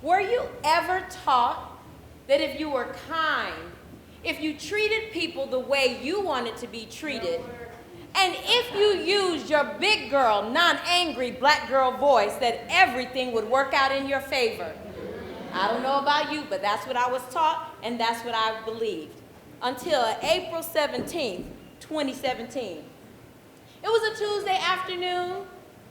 Were you ever taught that if you were kind, if you treated people the way you wanted to be treated, and if you used your big girl, non-angry black girl voice, that everything would work out in your favor? I don't know about you, but that's what I was taught, and that's what I believed. Until April 17th, 2017. It was a Tuesday afternoon,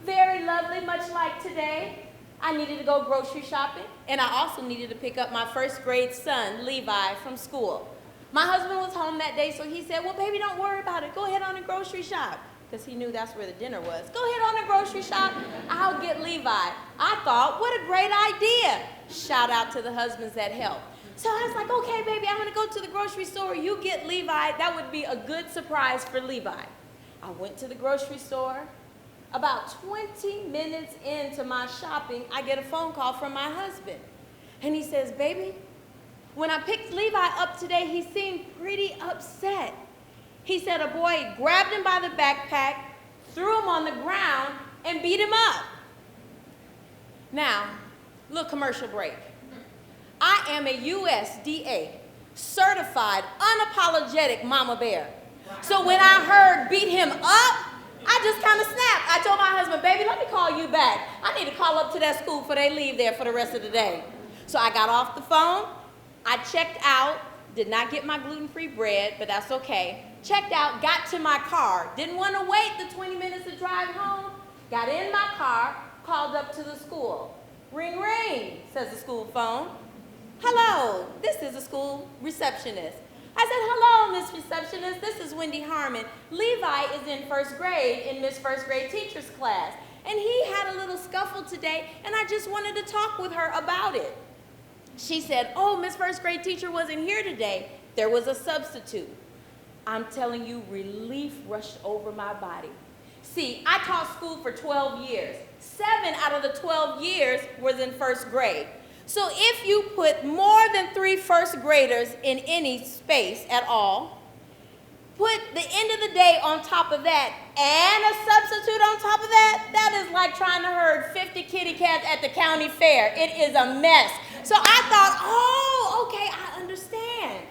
very lovely, much like today. I needed to go grocery shopping, and I also needed to pick up my first grade son, Levi, from school. My husband was home that day, so he said, well, baby, don't worry about it. Go ahead on a grocery shop, because he knew that's where the dinner was. Go ahead on a grocery shop. I'll get Levi. I thought, what a great idea. Shout out to the husbands that help. So I was like, okay, baby, I'm going to go to the grocery store. You get Levi. That would be a good surprise for Levi. I went to the grocery store. About 20 minutes into my shopping, I get a phone call from my husband. And he says, baby, when I picked Levi up today, he seemed pretty upset. He said a boy grabbed him by the backpack, threw him on the ground, and beat him up. Now, little commercial break. I am a USDA certified, unapologetic mama bear. So when I heard beat him up, I just kind of snapped. I told my husband, baby, let me call you back. I need to call up to that school before they leave there for the rest of the day. So I got off the phone. I checked out, did not get my gluten-free bread, but that's okay. Checked out, got to my car. Didn't want to wait the 20 minutes to drive home. Got in my car, called up to the school. Ring, ring, says the school phone. Hello, this is the school receptionist. I said, hello, Miss Receptionist. This is Wendy Harmon. Levi is in first grade in Miss First Grade Teacher's class. And he had a little scuffle today, and I just wanted to talk with her about it. She said, oh, Miss First Grade Teacher wasn't here today. There was a substitute. I'm telling you, relief rushed over my body. See, I taught school for 12 years. 7 out of the 12 years was in first grade. So if you put more than 3 first graders in any space at all, put the end of the day on top of that and a substitute on top of that, that is like trying to herd 50 kitty cats at the county fair. It is a mess. So I thought, oh, okay, I understand.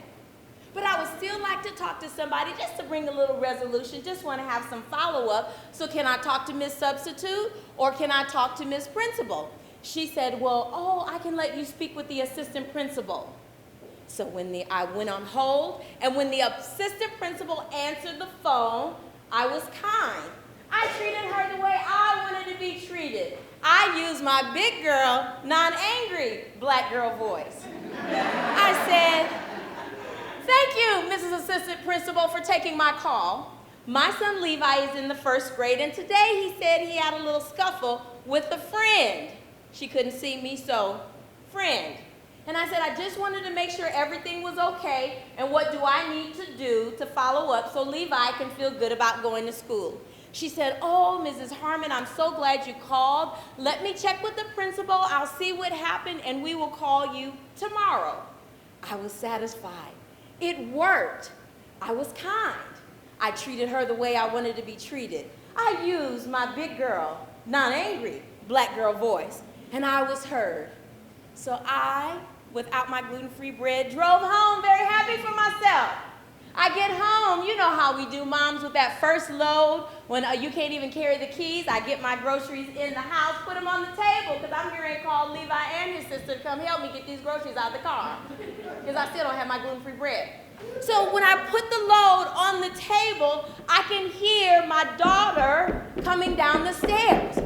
But I would still like to talk to somebody just to bring a little resolution, just want to have some follow-up. So can I talk to Miss Substitute or can I talk to Miss Principal? She said, well, oh, I can let you speak with the assistant principal. So I went on hold, and when the assistant principal answered the phone, I was kind. I treated her the way I wanted to be treated. I used my big girl, non-angry black girl voice. I said, thank you, Mrs. Assistant Principal, for taking my call. My son Levi is in the first grade, and today he said he had a little scuffle with a friend. She couldn't see me, so friend. And I said, I just wanted to make sure everything was okay, and what do I need to do to follow up so Levi can feel good about going to school? She said, oh, Mrs. Harmon, I'm so glad you called. Let me check with the principal. I'll see what happened, and we will call you tomorrow. I was satisfied. It worked. I was kind. I treated her the way I wanted to be treated. I used my big girl, non-angry, black girl voice, and I was heard. So I, without my gluten-free bread, drove home very happy for myself. I get home, you know how we do, moms, with that first load when you can't even carry the keys. I get my groceries in the house, put them on the table, because I'm here and call Levi and his sister to come help me get these groceries out of the car, because I still don't have my gluten-free bread. So when I put the load on the table, I can hear my daughter coming down the stairs.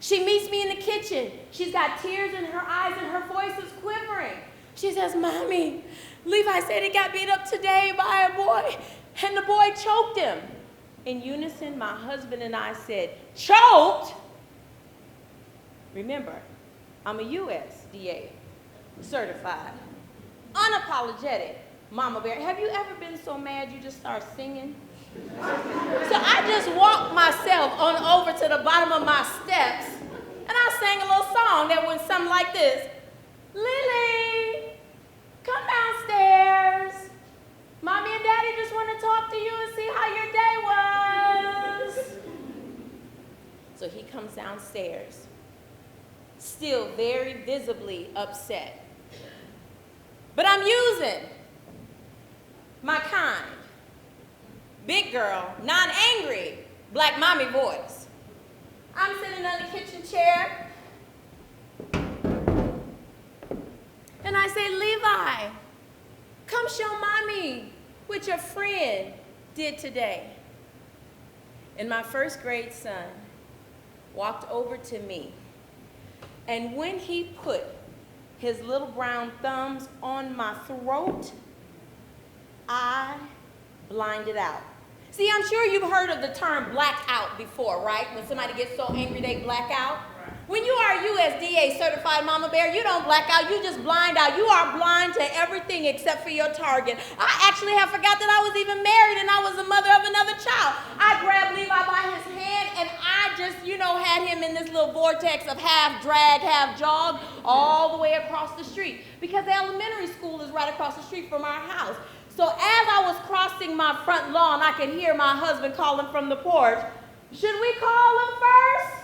She meets me in the kitchen. She's got tears in her eyes and her voice is quivering. She says, Mommy, Levi said he got beat up today by a boy, and the boy choked him. In unison, my husband and I said, choked? Remember, I'm a USDA certified, unapologetic mama bear. Have you ever been so mad you just start singing? So I just walked myself on over to the bottom of my steps, and I sang a little song that went something like this. Lily, come downstairs. Mommy and Daddy just want to talk to you and see how your day was. So he comes downstairs. still very visibly upset. But I'm using my kind, big girl, non-angry, black mommy voice. I'm sitting on the kitchen chair, and I say, Levi, come show mommy what your friend did today. And my first grade son walked over to me, and when he put his little brown thumbs on my throat, I blinded out. See, I'm sure you've heard of the term blackout before, right? When somebody gets so angry they black out. When you are USDA certified mama bear, you don't black out, you just blind out. You are blind to everything except for your target. I actually have forgot that I was even married and I was the mother of another child. I grabbed Levi by his hand and I just, had him in this little vortex of half drag, half jog, all the way across the street. Because the elementary school is right across the street from our house. So as I was crossing my front lawn, I could hear my husband calling from the porch, should we call him first?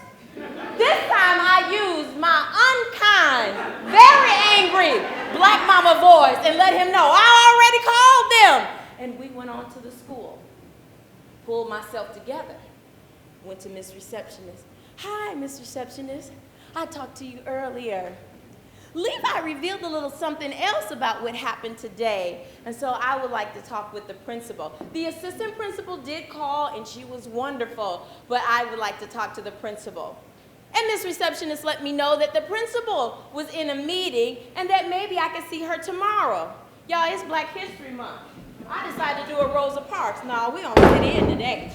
This time I used my unkind, very angry black mama voice and let him know I already called them. And we went on to the school. Pulled myself together. Went to Miss Receptionist. Hi, Miss Receptionist. I talked to you earlier. Levi revealed a little something else about what happened today, and so I would like to talk with the principal. The assistant principal did call, and she was wonderful, but I would like to talk to the principal. And Miss Receptionist let me know that the principal was in a meeting and that maybe I could see her tomorrow. Y'all, it's Black History Month. I decided to do a Rosa Parks. No, we're going to sit in today.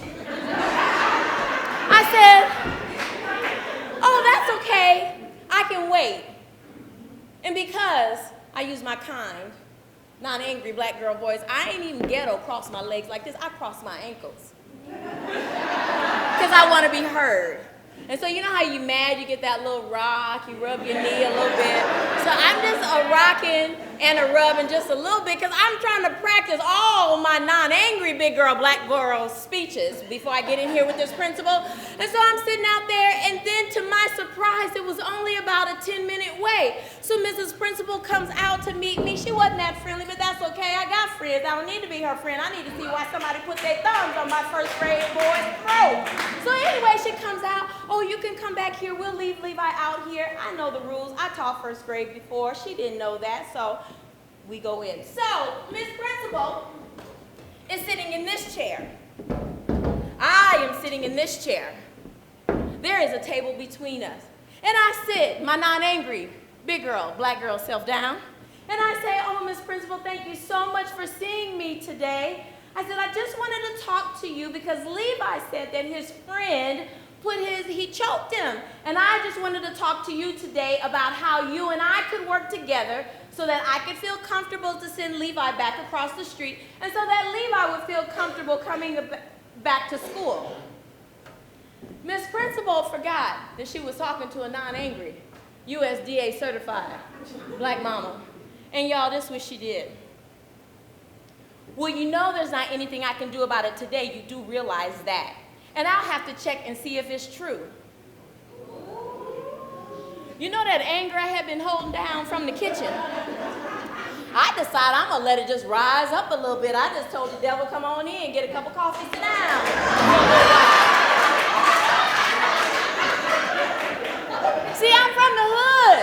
I said, oh, that's okay. I can wait. And because I use my kind, non-angry black girl voice, I ain't even ghetto cross my legs like this. I cross my ankles. Because I want to be heard. And so you know how you mad, you get that little rock, you rub your knee a little bit. So I'm just a rocking and a rubbing just a little bit because I'm trying to practice all my non-angry big girl, black girl speeches before I get in here with this principal. And so I'm sitting out there, and then to my surprise, it was only about a 10-minute wait. So Mrs. Principal comes out to meet me. She wasn't that friendly, but that's okay. I got friends. I don't need to be her friend. I need to see why somebody put their thumbs on my first grade boy's throat. So anyway, she comes out. Oh, you can come back here. We'll leave Levi out here. I know the rules. I taught first grade before. She didn't know that, so we go in. So, Miss Principal is sitting in this chair. I am sitting in this chair. There is a table between us. And I sit, my non-angry, big girl, black girl self down. And I say, oh, Miss Principal, thank you so much for seeing me today. I said, I just wanted to talk to you because Levi said that his friend he choked him. And I just wanted to talk to you today about how you and I could work together so that I could feel comfortable to send Levi back across the street and so that Levi would feel comfortable coming back to school. Miss Principal forgot that she was talking to a non-angry, USDA certified black mama. And y'all, this is what she did. Well, you know there's not anything I can do about it today. You do realize that. And I'll have to check and see if it's true. You know that anger I had been holding down from the kitchen? I decided I'm going to let it just rise up a little bit. I just told the devil, come on in, get a cup of coffee, sit down. See, I'm from the hood.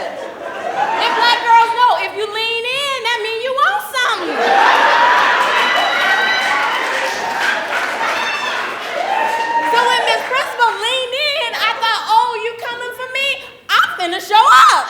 And black girls know if you lean in, that means you want something. So when Miss Principal leaned in, I thought, oh, you coming for me? I'm finna show up.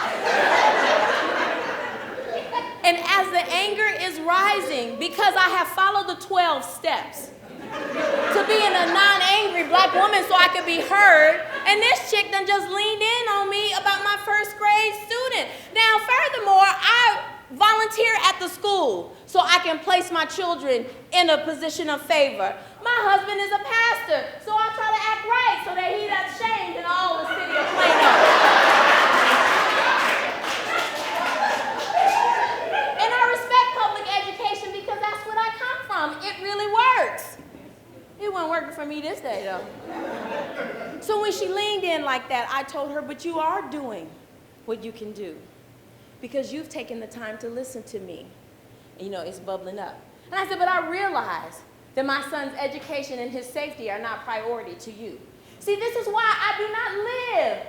And as the anger is rising, because I have followed the 12 steps to being a non-angry black woman so I could be heard, and this chick done just leaned in on me about my first grade student. Now, furthermore, I volunteer at the school so I can place my children in a position of favor. My husband is a pastor, so I try to act right so that he's not shamed in all the city of Plano. And I respect public education because that's what I come from. It really works. It wasn't working for me this day, though. So when she leaned in like that, I told her, but you are doing what you can do because you've taken the time to listen to me. And, it's bubbling up. And I said, but I realize that my son's education and his safety are not priority to you. See, this is why I do not live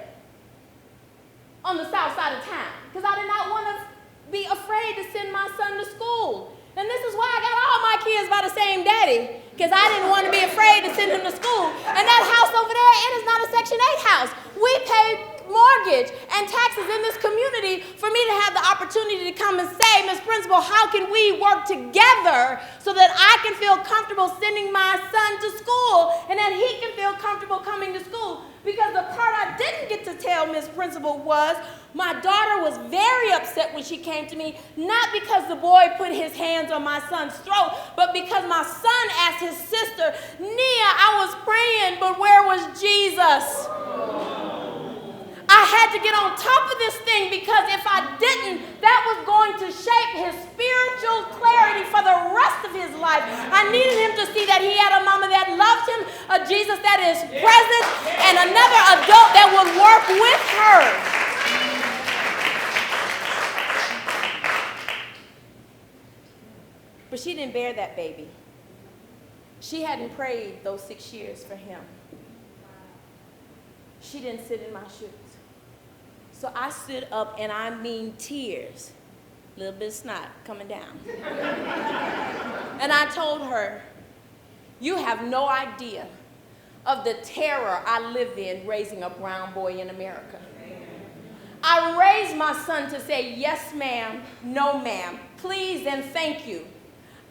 on the south side of town, because I did not want to be afraid to send my son to school. And this is why I got all my kids by the same daddy, because I didn't want to be afraid to send them to school. And that house over there, it is not a Section 8 house. We pay mortgage and taxes in this community for me to have the opportunity to come and say, Ms. Principal, how can we work together so that I can feel comfortable sending my son to school and that he can feel comfortable coming to school? Because the part I didn't get to tell Ms. Principal was my daughter was very upset when she came to me, not because the boy put his hands on my son's throat, but because my son asked his sister, Nia, I was praying, but where was Jesus? I had to get on top of this thing because if I didn't, that was going to shape his spiritual clarity for the rest of his life. I needed him to see that he had a mama that loved him, a Jesus that is present, and another adult that would work with her. But she didn't bear that baby. She hadn't prayed those 6 years for him. She didn't sit in my shoes. So I stood up, and I mean tears, a little bit of snot coming down. And I told her, you have no idea of the terror I live in raising a brown boy in America. I raised my son to say, yes, ma'am, no, ma'am, please and thank you.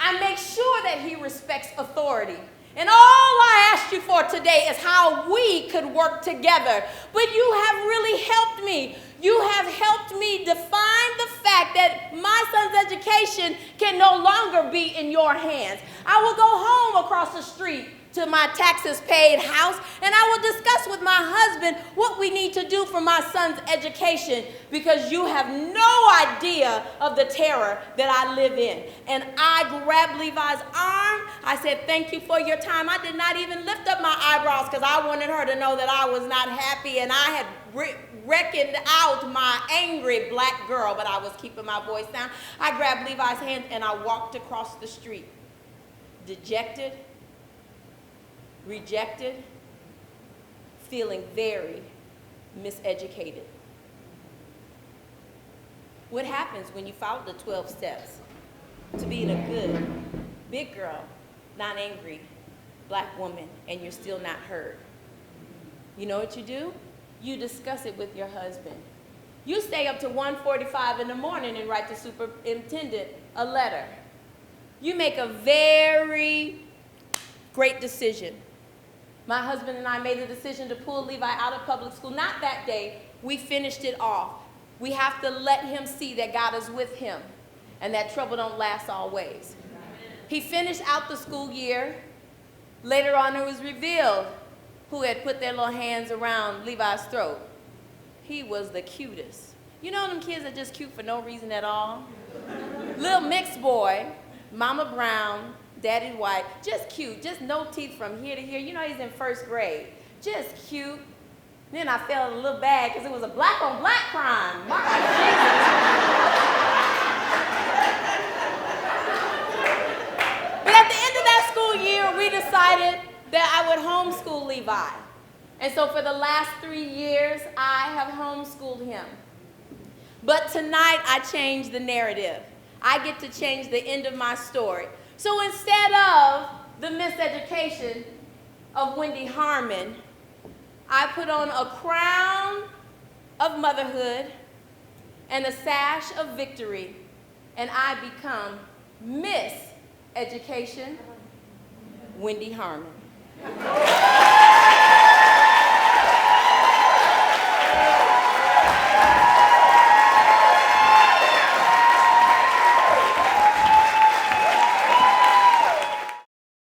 I make sure that he respects authority. And all I asked you for today is how we could work together. But you have really helped me. You have helped me define the fact that my son's education can no longer be in your hands. I will go home across the street to my taxes paid house, and I will discuss with my husband what we need to do for my son's education, because you have no idea of the terror that I live in. And I grabbed Levi's arm. I said, thank you for your time. I did not even lift up my eyebrows because I wanted her to know that I was not happy, and I had reckoned out my angry black girl, but I was keeping my voice down. I grabbed Levi's hand and I walked across the street, dejected, rejected, feeling very miseducated. What happens when you follow the 12 steps to being a good, big girl, not angry, black woman, and you're still not heard? You know what you do? You discuss it with your husband. You stay up to 1:45 in the morning and write the superintendent a letter. You make a very great decision. My husband and I made a decision to pull Levi out of public school. Not that day. We finished it off. We have to let him see that God is with him and that trouble don't last always. He finished out the school year. Later on, it was revealed who had put their little hands around Levi's throat. He was the cutest. You know them kids that just cute for no reason at all? Little mixed boy, mama brown, daddy white, just cute, just no teeth from here to here. You know he's in first grade, just cute. Then I felt a little bad because it was a black on black crime. My But at the end of that school year, we decided that I would homeschool Levi. And so for the last 3 years, I have homeschooled him. But tonight, I changed the narrative. I get to change the end of my story. So instead of the miseducation of Wendy Harmon, I put on a crown of motherhood and a sash of victory, and I become Miss Education Wendy Harmon.